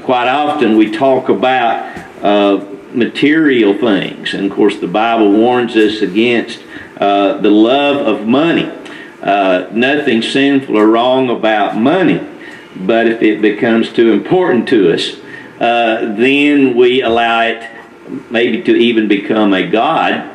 Quite often we talk about material things, and of course the Bible warns us against the love of money. Nothing sinful or wrong about money, but if it becomes too important to us, then we allow it maybe to even become a god.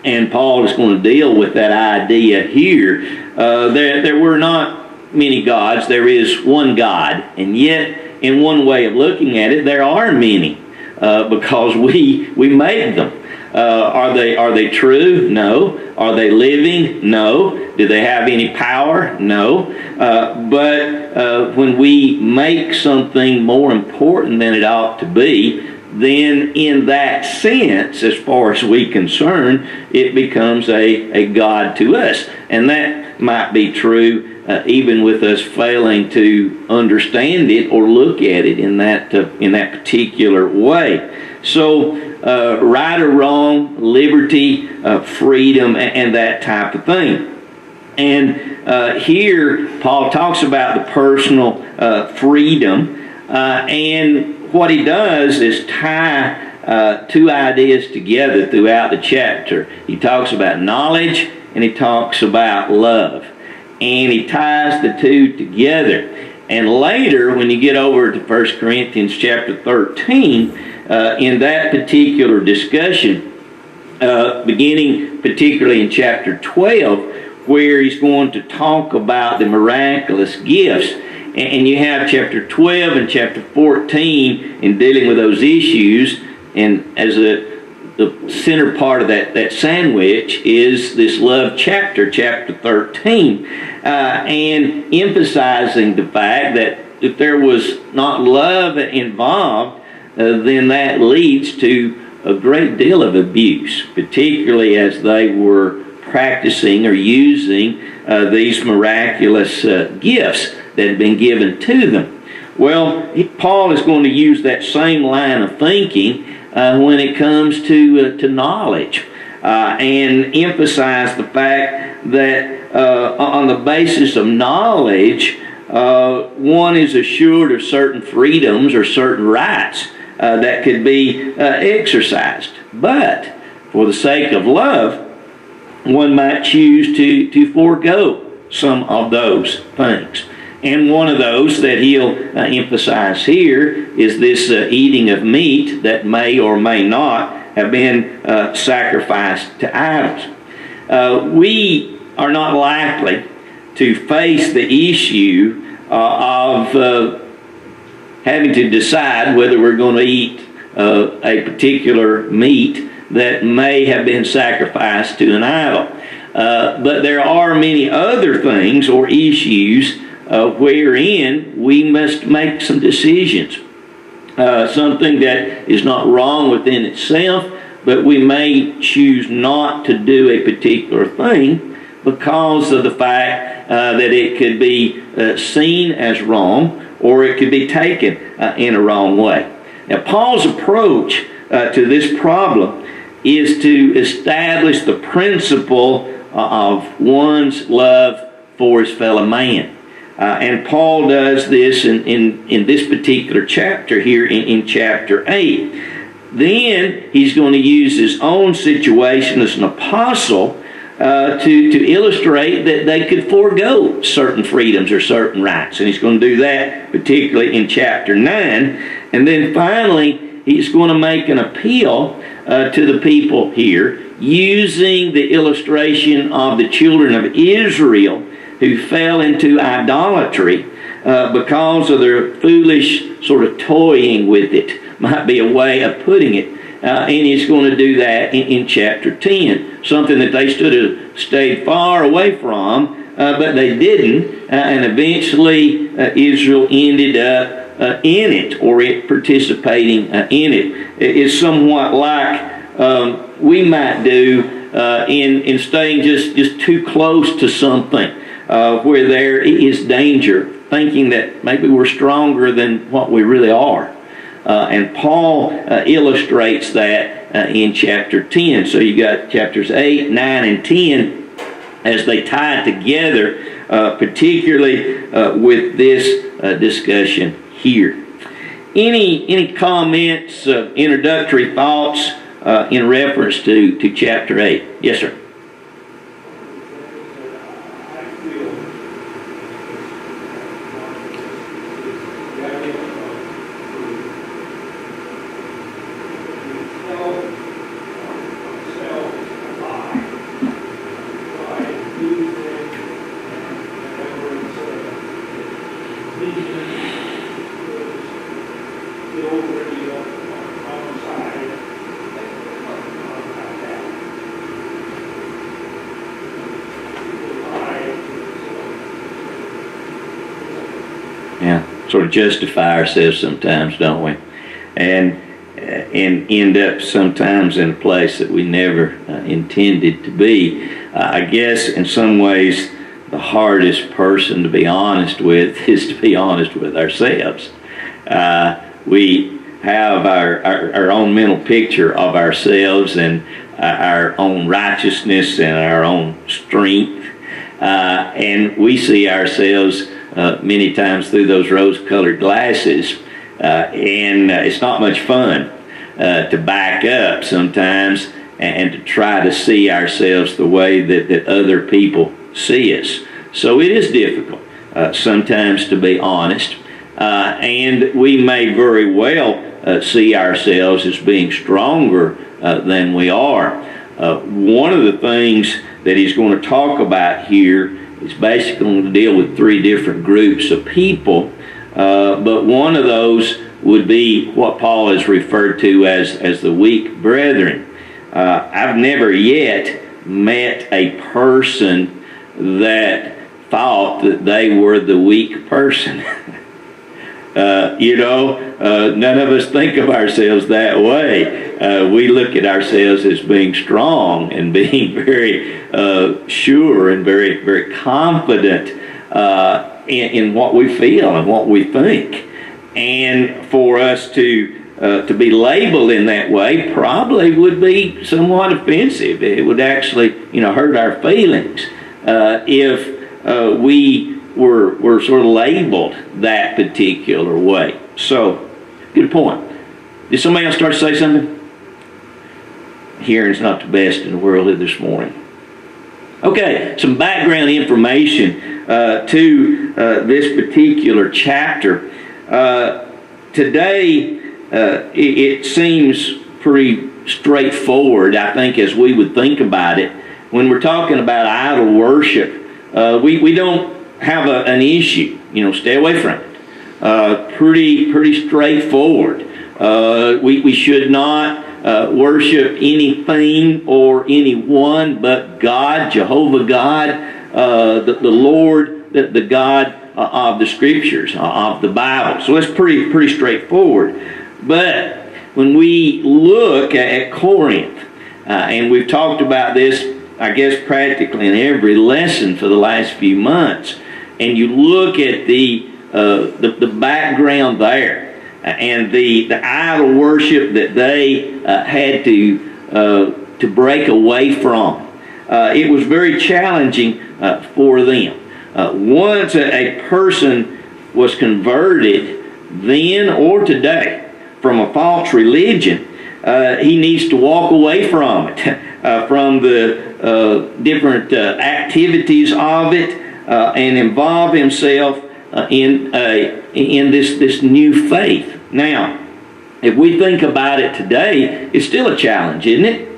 And Paul is going to deal with that idea here. There were not many gods. There is one God, and yet in one way of looking at it, there are many because we made them. Are they true? No. Are they living? No. Do they have any power? No. But when we make something more important than it ought to be, then in that sense, as far as we're concerned, it becomes a god to us. And that might be true even with us failing to understand it or look at it in that particular way. So right or wrong, liberty, freedom, and that type of thing. And here Paul talks about the personal freedom, and what he does is tie two ideas together throughout the chapter. He talks about knowledge and he talks about love. And he ties the two together. And later, when you get over to 1 Corinthians chapter 13, in that particular discussion, beginning particularly in chapter 12, where he's going to talk about the miraculous gifts. And you have chapter 12 and chapter 14 in dealing with those issues. And as the center part of that sandwich is this love chapter 13. And emphasizing the fact that if there was not love involved, then that leads to a great deal of abuse, particularly as they were practicing or using these miraculous gifts that had been given to them. Well, Paul is going to use that same line of thinking when it comes to knowledge and emphasize the fact that on the basis of knowledge, one is assured of certain freedoms or certain rights that could be exercised. But for the sake of love, one might choose to forego some of those things. And one of those that he'll emphasize here is this eating of meat that may or may not have been sacrificed to idols. We are not likely to face the issue of having to decide whether we're going to eat a particular meat that may have been sacrificed to an idol. But there are many other things or issues wherein we must make some decisions. Something that is not wrong within itself, but we may choose not to do a particular thing because of the fact that it could be seen as wrong or it could be taken in a wrong way. Now, Paul's approach to this problem is to establish the principle of one's love for his fellow man. And Paul does this in this particular chapter here in chapter 8. Then he's going to use his own situation as an apostle to illustrate that they could forego certain freedoms or certain rights. And he's going to do that particularly in chapter 9. And then finally, he's going to make an appeal to the people here using the illustration of the children of Israel who fell into idolatry because of their foolish sort of toying with it, might be a way of putting it. And he's going to do that in chapter 10, something that they stayed far away from, but they didn't, and eventually Israel ended up in it, or it participating in it. It's somewhat like we might do in staying just too close to something where there is danger, thinking that maybe we're stronger than what we really are. And Paul illustrates that in chapter 10. So you got chapters 8, 9, and 10 as they tie together, particularly with this discussion here. Any comments, introductory thoughts in reference to chapter 8? Yes, sir. Sort of justify ourselves sometimes, don't we? And end up sometimes in a place that we never intended to be. I guess in some ways the hardest person to be honest with is to be honest with ourselves. We have our own mental picture of ourselves and our own righteousness and our own strength, and we see ourselves many times through those rose-colored glasses, and it's not much fun to back up sometimes and to try to see ourselves the way that other people see us. So it is difficult sometimes to be honest, and we may very well see ourselves as being stronger than we are. One of the things that he's going to talk about here is basically going to deal with three different groups of people, but one of those would be what Paul has referred to as the weak brethren. I've never yet met a person that thought that they were the weak person. None of us think of ourselves that way. We look at ourselves as being strong and being very sure and very, very confident in what we feel and what we think. And for us to be labeled in that way probably would be somewhat offensive. It would actually, hurt our feelings if we were sort of labeled that particular way. So, good point. Did somebody else start to say something? Hearing's not the best in the world this morning. Okay, some background information to this particular chapter. Today, it seems pretty straightforward, I think, as we would think about it. When we're talking about idol worship, we don't have an issue. Stay away from it. Pretty straightforward. We should not worship anything or anyone but God, Jehovah God, the Lord, the God of the Scriptures, of the Bible. So that's pretty straightforward. But when we look at Corinth, and we've talked about this, I guess, practically in every lesson for the last few months, and you look at the background there, and the idol worship that they had to break away from, it was very challenging for them. Once a person was converted, then or today, from a false religion, he needs to walk away from it, from the different activities of it, and involve himself in this new faith. Now, if we think about it today, it's still a challenge, isn't it?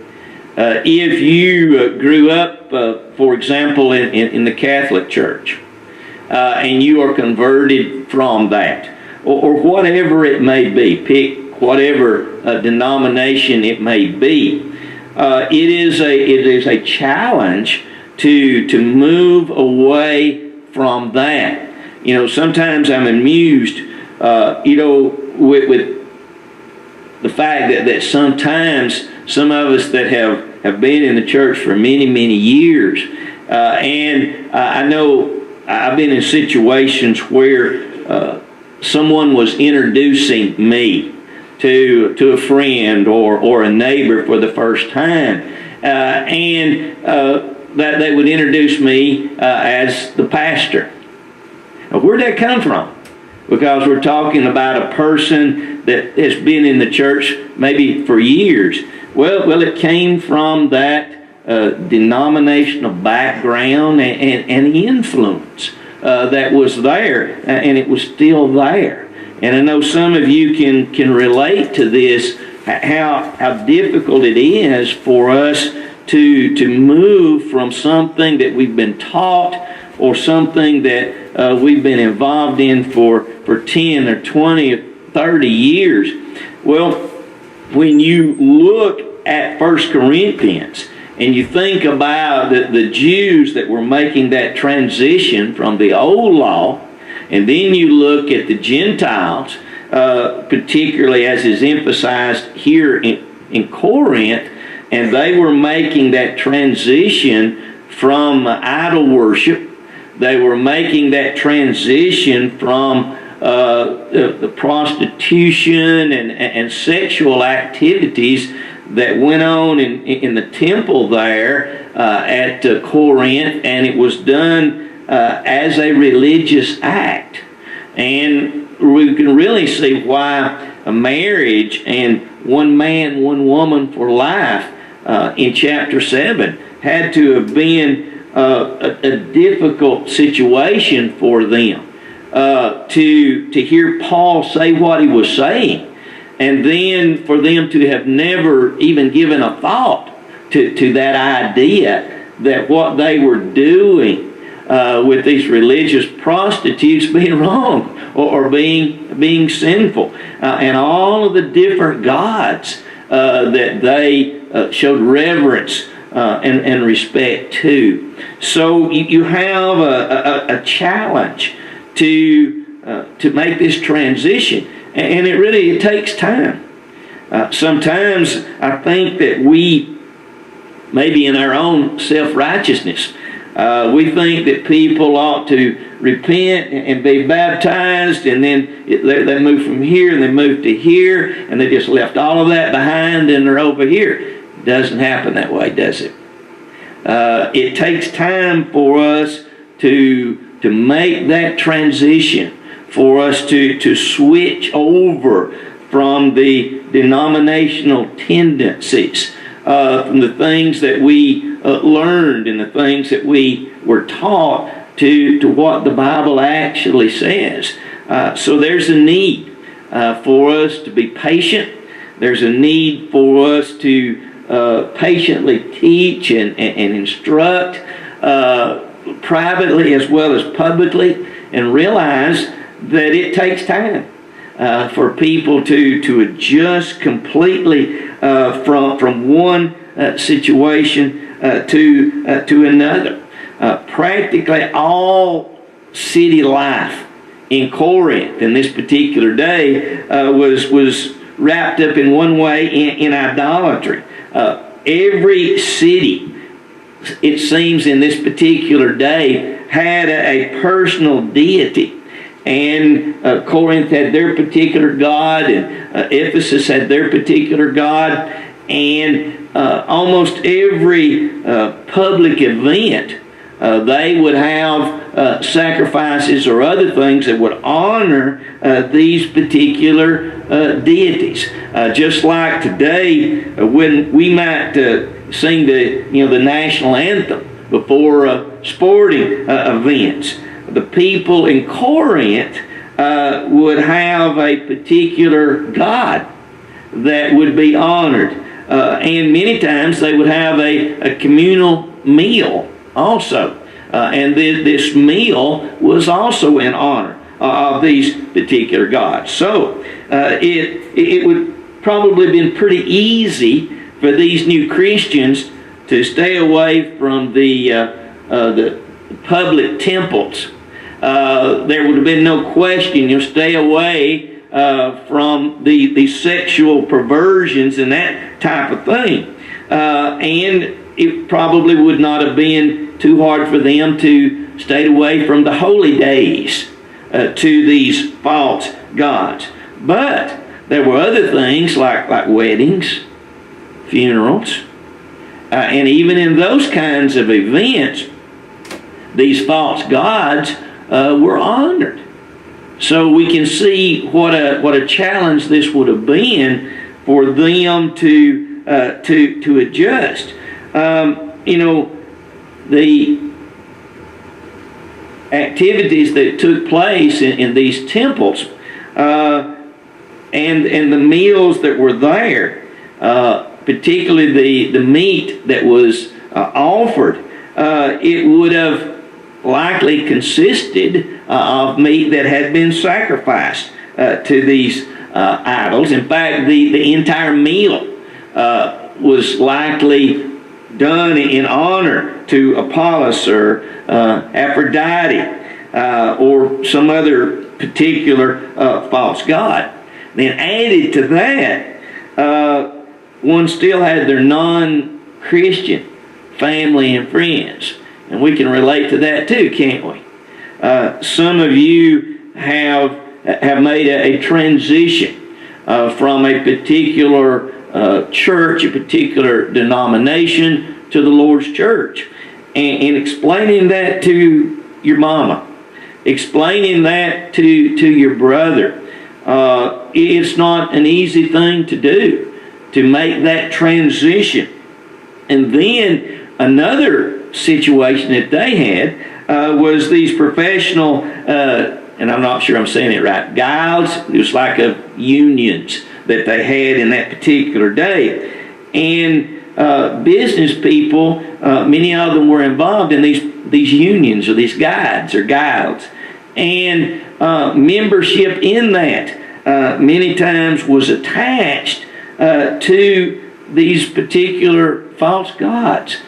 If you grew up, for example, in the Catholic Church, and you are converted from that, or whatever it may be, pick whatever denomination it may be, it is a challenge to move away from that. Sometimes I'm amused, with the fact that sometimes some of us that have been in the church for many, many years, and I know I've been in situations where someone was introducing me to a friend or a neighbor for the first time, and that they would introduce me as the pastor. Now, where'd that come from? because we're talking about a person that has been in the church maybe for years. Well, it came from that denominational background and influence that was there, and it was still there. And I know some of you can relate to this, how difficult it is for us to move from something that we've been taught or something that we've been involved in for 10 or 20 or 30 years. Well, when you look at 1 Corinthians and you think about the Jews that were making that transition from the old law, and then you look at the Gentiles, particularly as is emphasized here in Corinth, and they were making that transition from idol worship. They were making that transition from the prostitution and sexual activities that went on in the temple there at Corinth, and it was done as a religious act. And we can really see why a marriage and one man, one woman for life in chapter 7 had to have been a difficult situation for them to hear Paul say what he was saying, and then for them to have never even given a thought to that idea that what they were doing with these religious prostitutes being wrong or being sinful, and all of the different gods that they showed reverence and respect to. So you have a challenge to make this transition, and it takes time. Sometimes I think that we, maybe in our own self-righteousness, we think that people ought to repent and be baptized, and then they move from here and they move to here, and they just left all of that behind and they're over here. It doesn't happen that way, does it? It takes time for us to make that transition, for us to switch over from the denominational tendencies, from the things that we learned and the things that we were taught to what the Bible actually says. So there's a need for us to be patient. There's a need for us to patiently teach and instruct privately as well as publicly, and realize that it takes time for people to adjust completely from one situation to another. Practically all city life in Corinth in this particular day was wrapped up in one way in idolatry. Every city, it seems, in this particular day had a personal deity. And Corinth had their particular god, and Ephesus had their particular god, and almost every public event they would have sacrifices or other things that would honor these particular deities. Just like today, when we might sing the national anthem before sporting events, the people in Corinth would have a particular god that would be honored. And many times they would have a communal meal also. And this meal was also in honor of these particular gods. So it would probably have been pretty easy for these new Christians to stay away from the public temples. There would have been no question, stay away from the sexual perversions and that type of thing. And it probably would not have been too hard for them to stay away from the holy days to these false gods. But there were other things like weddings, funerals, and even in those kinds of events, these false gods were honored. So we can see what a challenge this would have been for them to adjust. The activities that took place in these temples, and the meals that were there, particularly the meat that was offered, it would have likely consisted of meat that had been sacrificed to these idols. In fact, the entire meal was likely done in honor to Apollos or Aphrodite or some other particular false god. Then added to that, one still had their non-Christian family and friends. And we can relate to that too, can't we? Some of you have made a transition from a particular church, a particular denomination, to the Lord's church. And explaining that to your mama, explaining that to your brother, it's not an easy thing to do, to make that transition. And then another situation that they had was these professional, and I'm not sure I'm saying it right, guilds. It was like unions that they had in that particular day. And business people, many of them were involved in these unions or these guides or guilds. And membership in that many times was attached to these particular false gods.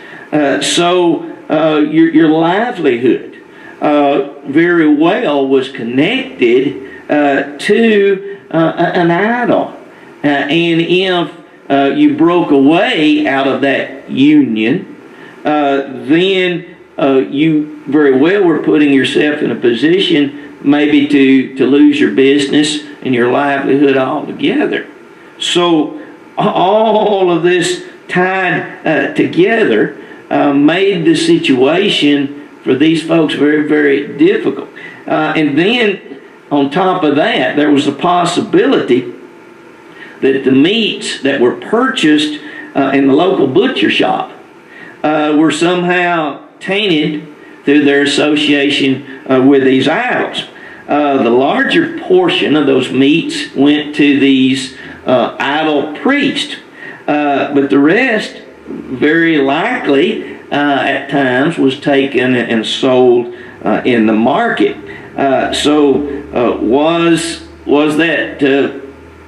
So your livelihood very well was connected to an idol. And if you broke away out of that union, then you very well were putting yourself in a position maybe to lose your business and your livelihood altogether. So all of this tied together made the situation for these folks very, very difficult. And then on top of that, there was a possibility that the meats that were purchased in the local butcher shop were somehow tainted through their association with these idols. The larger portion of those meats went to these idol priests, but the rest very likely at times was taken and sold in the market. So was that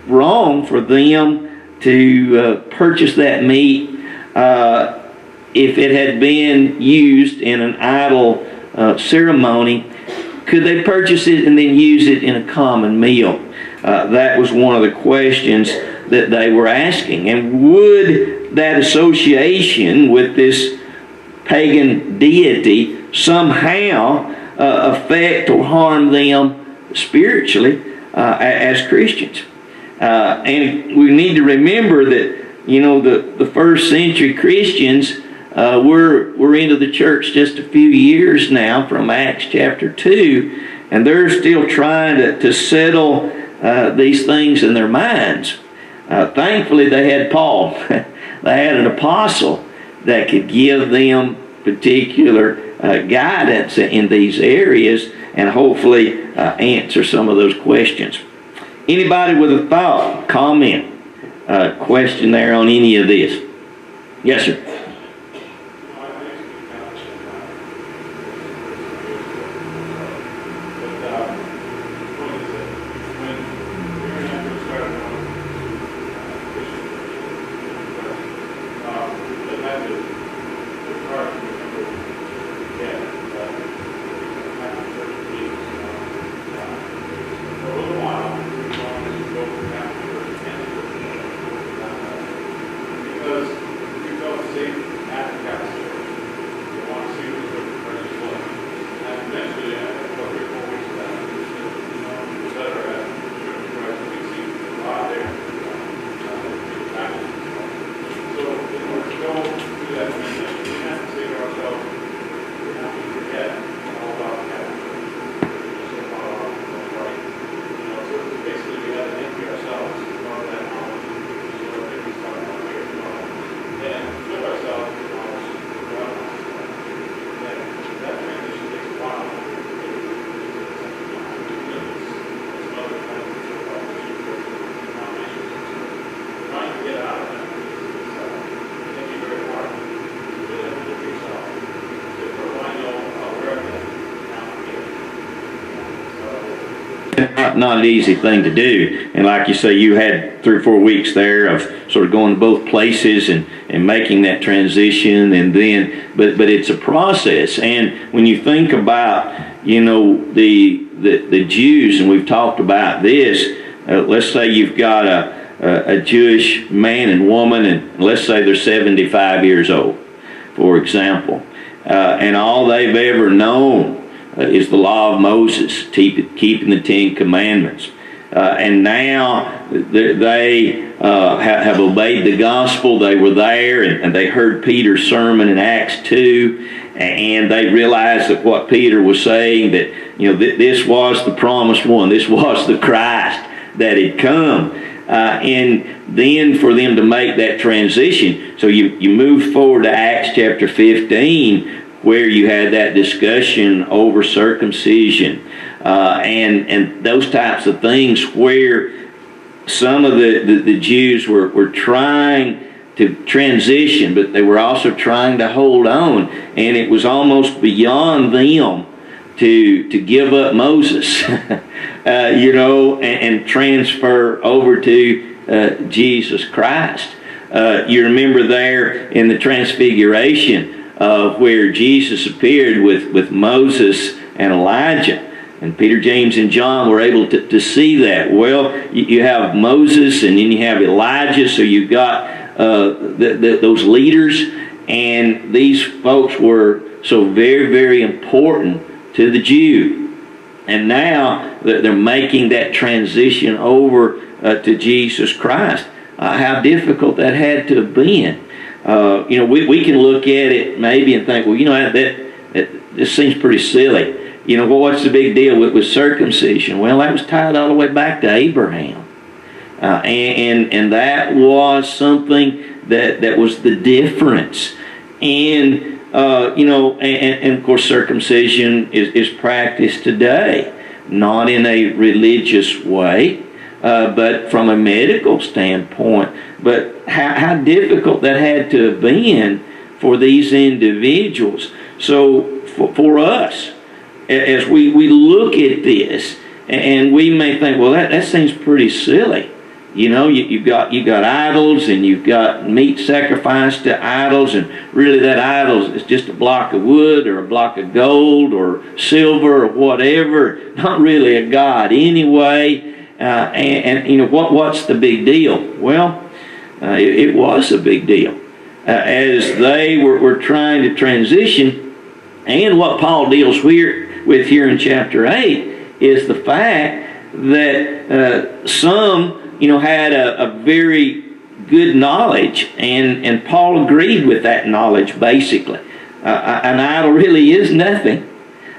wrong for them to purchase that meat if it had been used in an idol ceremony? Could they purchase it and then use it in a common meal? That was one of the questions that they were asking. And would that association with this pagan deity somehow affect or harm them spiritually as Christians? And we need to remember that, the first century Christians we're into the church just a few years now from Acts chapter 2, and they're still trying to settle these things in their minds. Thankfully, they had Paul. They had an apostle that could give them particular guidance in these areas and hopefully answer some of those questions. Anybody with a thought, comment, question there on any of this? Yes, sir. Because you felt safe not an easy thing to do. And like you say, you had 3 or 4 weeks there of sort of going to both places and making that transition, and then, but it's a process. And when you think about, the Jews, and we've talked about this, let's say you've got a Jewish man and woman, and let's say they're 75 years old, for example, and all they've ever known is the law of Moses, keeping the 10 Commandments. And now they have obeyed the gospel. They were there, and they heard Peter's sermon in Acts 2, and they realized that what Peter was saying, that this was the promised one, this was the Christ that had come. And then for them to make that transition, so you move forward to Acts chapter 15, where you had that discussion over circumcision and those types of things, where some of the Jews were trying to transition, but they were also trying to hold on, and it was almost beyond them to give up Moses, and transfer over to Jesus Christ. You remember there in the Transfiguration, where Jesus appeared with Moses and Elijah. And Peter, James, and John were able to see that. Well, you have Moses, and then you have Elijah, so you've got those leaders, and these folks were so very, very important to the Jew. And now they're making that transition over to Jesus Christ. How difficult that had to have been. We can look at it maybe and think, well, that this seems pretty silly. Well, what's the big deal with circumcision? Well, that was tied all the way back to Abraham. And that was something that was the difference. And, and of course, circumcision is practiced today, not in a religious way, but from a medical standpoint. But how difficult that had to have been for these individuals. So for us, as we look at this, and we may think, well, that seems pretty silly. You've got idols, and you've got meat sacrificed to idols, and really that idol is just a block of wood or a block of gold or silver or whatever. Not really a god anyway. What's the big deal? Well, it was a big deal as they were trying to transition. And what Paul deals with here in chapter 8 is the fact that some had a very good knowledge, and Paul agreed with that knowledge basically. An idol really is nothing,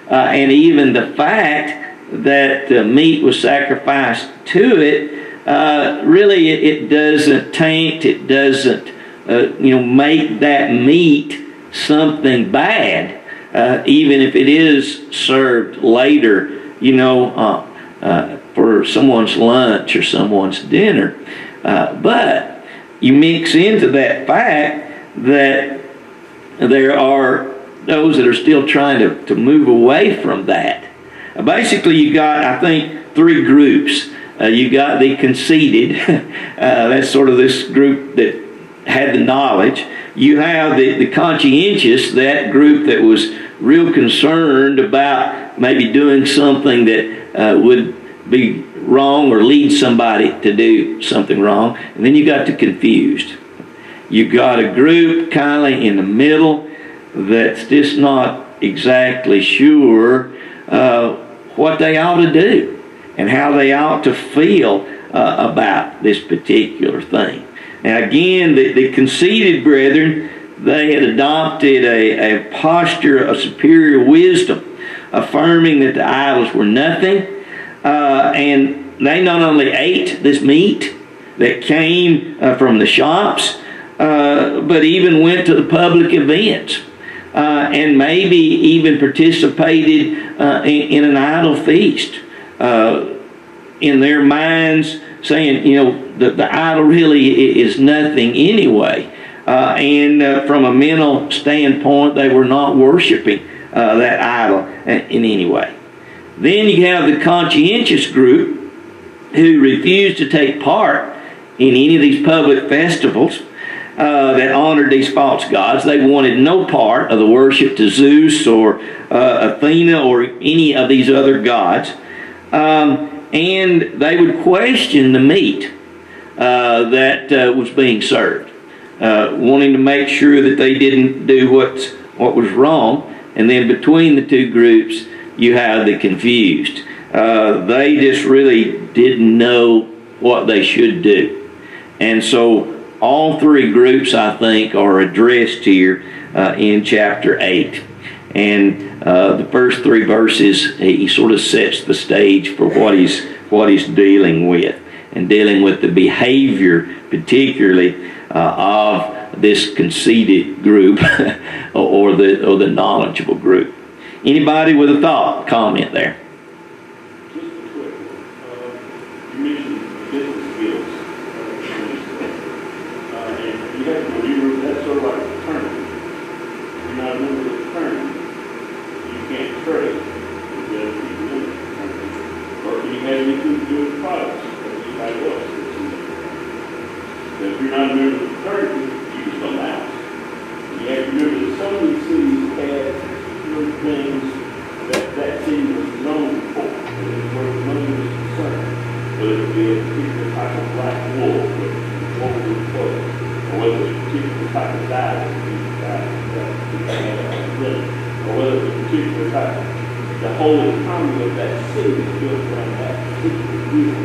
and even the fact that meat was sacrificed to it, really it doesn't taint, it doesn't make that meat something bad, even if it is served later, for someone's lunch or someone's dinner. But you mix into that fact that there are those that are still trying to move away from that. Basically, you got, I think, 3 groups. You got the conceited. That's sort of this group that had the knowledge. You have the conscientious, that group that was real concerned about maybe doing something that would be wrong or lead somebody to do something wrong. And then you got the confused. You got a group kind of in the middle that's just not exactly sure what they ought to do and how they ought to feel about this particular thing. Now again, the conceited brethren, they had adopted a posture of superior wisdom, affirming that the idols were nothing, and they not only ate this meat that came from the shops, but even went to the public events, and maybe even participated in an idol feast, in their minds saying, the idol really is nothing anyway. And from a mental standpoint, they were not worshiping that idol in any way. Then you have the conscientious group, who refused to take part in any of these public festivals that honored these false gods. They wanted no part of the worship to Zeus or Athena or any of these other gods. And they would question the meat that was being served, wanting to make sure that they didn't do what was wrong. And then between the two groups, you have the confused. They just really didn't know what they should do. And so all three groups, I think, are addressed here in chapter 8. And the first three verses, he sort of sets the stage for what he's dealing with, and dealing with the behavior, particularly of this conceited group or the knowledgeable group. Anybody with a thought, comment there? Just a quick one. You mentioned business skills. And you have to remember that's sort of like a fraternity. If you're not a member of the fraternity, you can't trade with the other people in the fraternity. Or can you have anything to do with products or anybody else that's in the fraternity. But if you're not a member of the fraternity, you just don't out. You have to remember that some of these cities had certain things that city was known for, where the money was concerned. Whether it be a particular type of black wool, which wool was clothes, or whether it was a particular type of dye, or whether it was a particular type of, the whole economy of that city was built around that particular deal.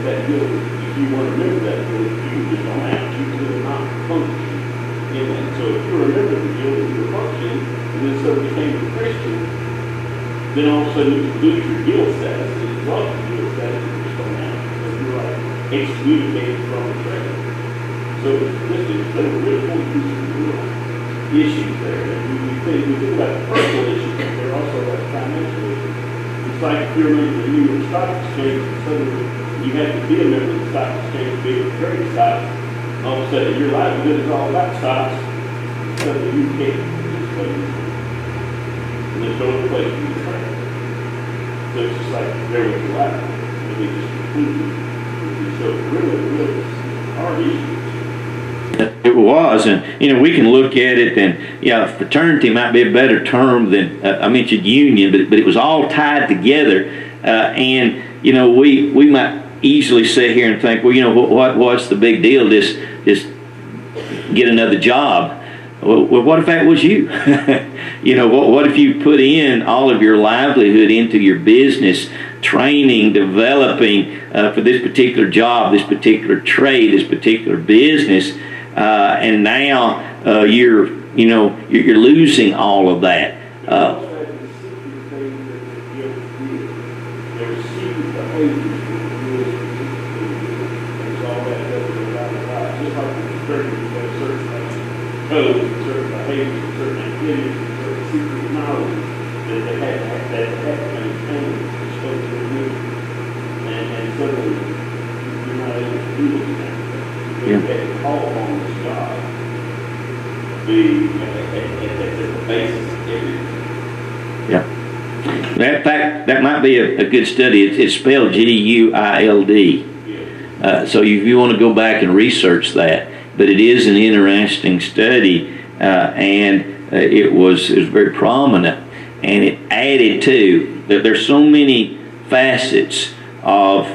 That deal, if you want to remember that deal, you just don't have, you could not function in that. So if you remember the deal that you were functioning, and then suddenly became a Christian, then all of a sudden you lose your guild status. And you lost your guild status, you just don't have it. Because you're like excommunicated from the church. So there were really going to be some real issues there. And we think about personal issues, but there are also like financial issues. It's like if you're a member of the New York Stock Exchange, and suddenly you have to be a member of the stock exchange to be able to trade stocks. And all of a sudden your livelihood is all about stocks. Suddenly you can't participate in it. And there's no other place for you to trade. So it's just like there was a lot, and they just completely. So really hard issues. It was, and we can look at it, and fraternity might be a better term than I mentioned union, but it was all tied together, and we might easily sit here and think, well, what's the big deal? Just get another job. Well, what if that was you? What if you put in all of your livelihood into your business, training, developing for this particular job, this particular trade, this particular business, and now you're losing all of that. Codes and certain behaviors and certain activities and certain secret knowledge that they had to maintain to show to their movement. And suddenly you're not able to do those things. You had to call on this job to be at the basis of everything. Yeah. In fact, that might be a good study. It's spelled G-U-I-L-D. Yeah. So if you want to go back and research that. But it is an interesting study, and it was very prominent, and it added to that. There's so many facets of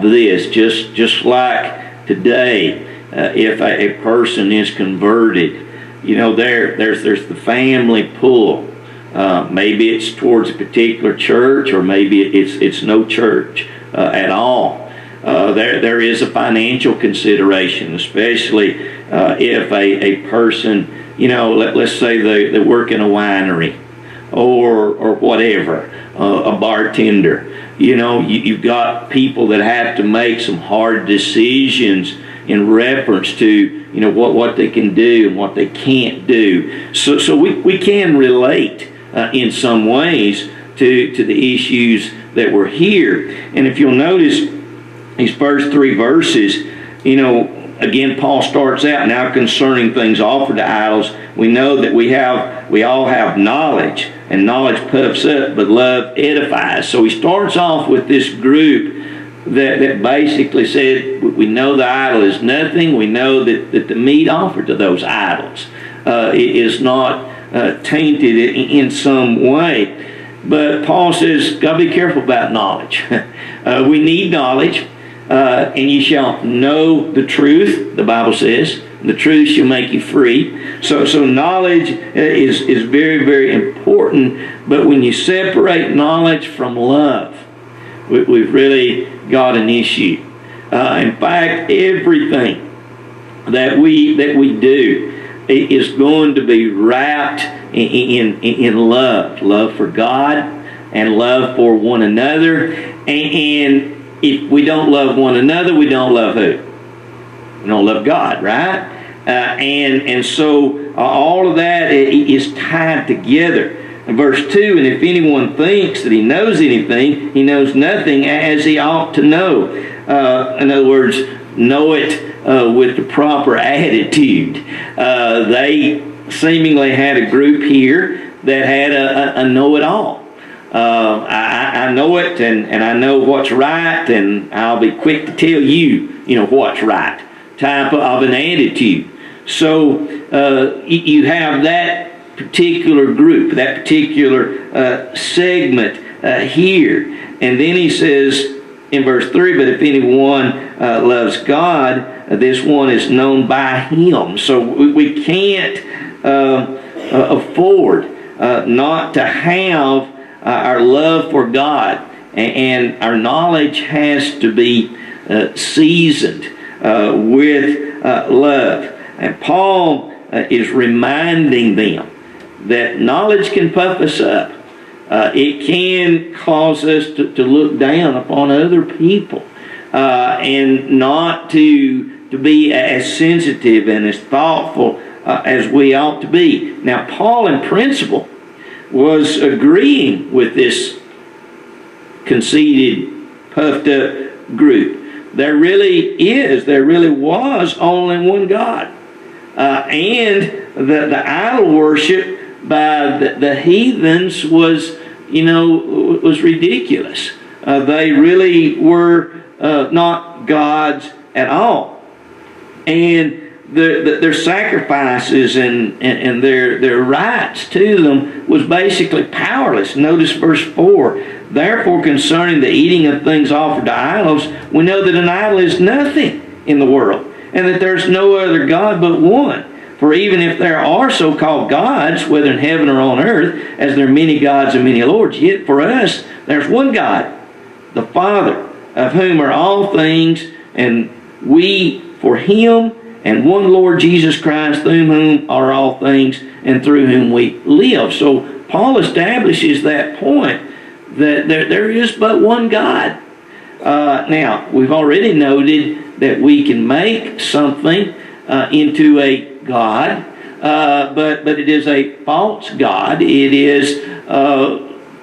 this. Just like today, if a person is converted, there's the family pull. Maybe it's towards a particular church, or maybe it's no church at all. There is a financial consideration, especially if a person, let's say they work in a winery or whatever, a bartender. You've got people that have to make some hard decisions in reference to what they can do and what they can't do. So we can relate in some ways to the issues that were here. And if you'll notice, these first three verses, again, Paul starts out, now concerning things offered to idols, we know that we all have knowledge, and knowledge puffs up, but love edifies. So he starts off with this group that basically said we know the idol is nothing. We know that the meat offered to those idols is not tainted in some way. But Paul says, gotta be careful about knowledge. We need knowledge, and you shall know the truth, the Bible says. The truth shall make you free. So knowledge is very, very important. But when you separate knowledge from love, we've really got an issue. In fact, everything that we do is going to be wrapped in love for God and love for one another. And if we don't love one another, we don't love who? We don't love God, right? And so all of that is tied together. In verse 2, and if anyone thinks that he knows anything, he knows nothing as he ought to know. In other words, know it with the proper attitude. They seemingly had a group here that had a know-it-all. I know it, and I know what's right, and I'll be quick to tell you what's right. Type of an attitude. So you have that particular group, that particular segment here. And then he says in verse 3, but if anyone loves God, this one is known by him. So we can't afford not to have our love for God, and our knowledge has to be seasoned with love. And Paul is reminding them that knowledge can puff us up. It can cause us to look down upon other people and not to be as sensitive and as thoughtful as we ought to be. Now, Paul, in principle, was agreeing with this conceited, puffed up group. There really was only one God. And the idol worship by the heathens was ridiculous. They really were not gods at all. And their sacrifices and their rights to them was basically powerless. Notice verse 4. Therefore, concerning the eating of things offered to idols, we know that an idol is nothing in the world, and that there's no other God but one. For even if there are so-called gods, whether in heaven or on earth, as there are many gods and many lords, yet for us there's one God, the Father, of whom are all things, and we for him, and one Lord Jesus Christ, through whom are all things, and through whom we live. So Paul establishes that point, that there is but one God. Now, we've already noted that we can make something into a God, but it is a false God. It is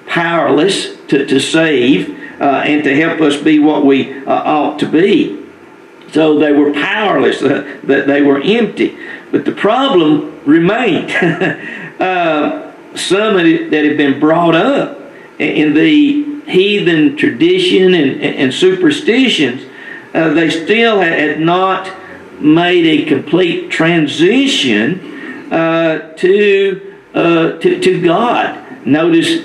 powerless to save and to help us be what we ought to be. So they were powerless, that they were empty. But the problem remained. Some that had been brought up in the heathen tradition and superstitions, they still had not made a complete transition to God. Notice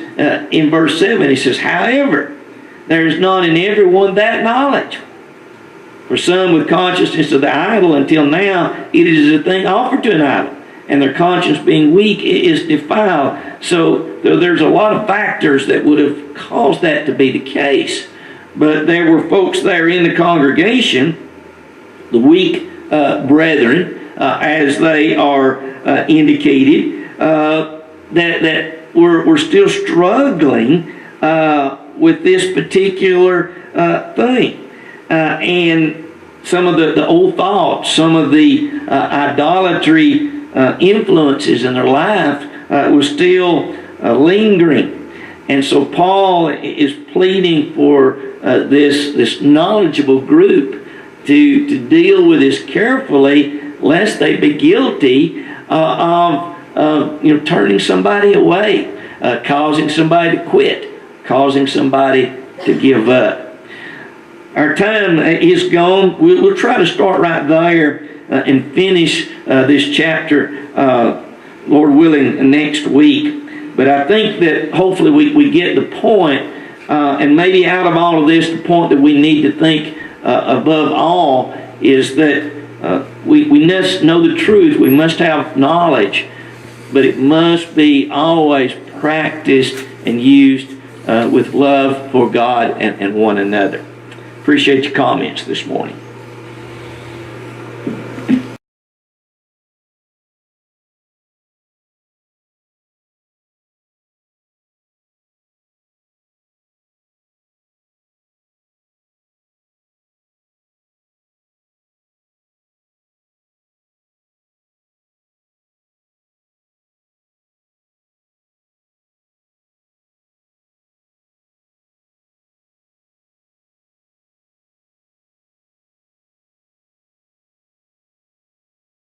in verse 7, he says, however, there is not in everyone that knowledge. For some with consciousness of the idol until now, it is a thing offered to an idol, and their conscience being weak is defiled. So there's a lot of factors that would have caused that to be the case. But there were folks there in the congregation, the weak brethren, as they are indicated, that were still struggling with this particular thing. And some of the old thoughts, some of the idolatry influences in their life was still lingering. And so Paul is pleading for this knowledgeable group to deal with this carefully, lest they be guilty of turning somebody away, causing somebody to quit, causing somebody to give up. our time is gone. We'll try to start right there and finish this chapter, Lord willing, next week. But I think that hopefully we get the point, and maybe out of all of this, the point that we need to think above all is that we must know the truth. We must have knowledge, but it must be always practiced and used with love for God and one another. Appreciate your comments this morning.